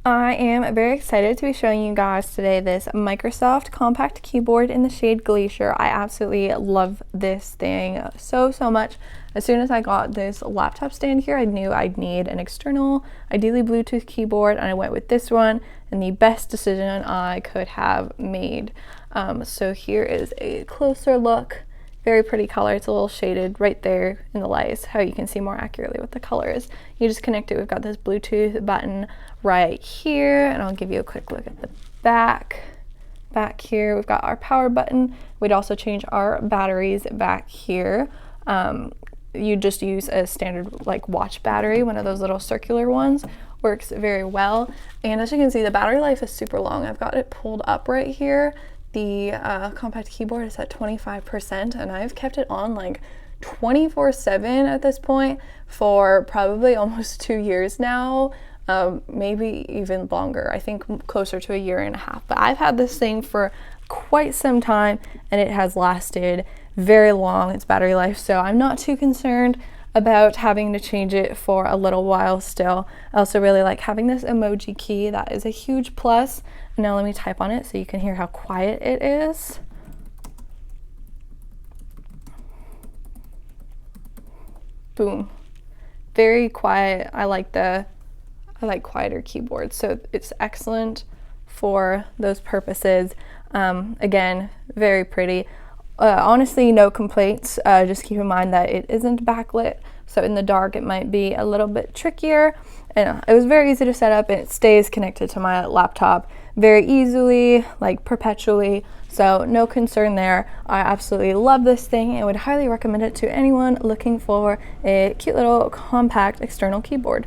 I am very excited to be showing you guys today this Microsoft compact keyboard in the shade Glacier. I absolutely love this thing so much. As soon as I got this laptop stand here, I knew I'd need an external, ideally Bluetooth keyboard, and I went with this one, and the best decision I could have made. So here is a closer look. Very pretty color. It's a little shaded right there in the lights, how you can see more accurately what the color is. You just connect it. We've got this Bluetooth button right here, and I'll give you a quick look at the back. Back here, we've got our power button. We'd also change our batteries back here. You just use a standard like watch battery, one of those little circular ones. Works very well. And as you can see, the battery life is super long. I've got it pulled up right here. The compact keyboard is at 25%, and I've kept it on like 24/7 at this point for probably almost 2 years now, maybe even longer. I think closer to a year and a half. But I've had this thing for quite some time, and it has lasted very long, its battery life, so I'm not too concerned about having to change it for a little while still. I also really like having this emoji key. That is a huge plus. And now let me type on it so you can hear how quiet it is. Boom. Very quiet. I like quieter keyboards, so it's excellent for those purposes. Again, very pretty. Honestly, no complaints. Just keep in mind that it isn't backlit, so in the dark it might be a little bit trickier. And it was very easy to set up, and it stays connected to my laptop very easily, like perpetually, so no concern there. I absolutely love this thing and would highly recommend it to anyone looking for a cute little compact external keyboard.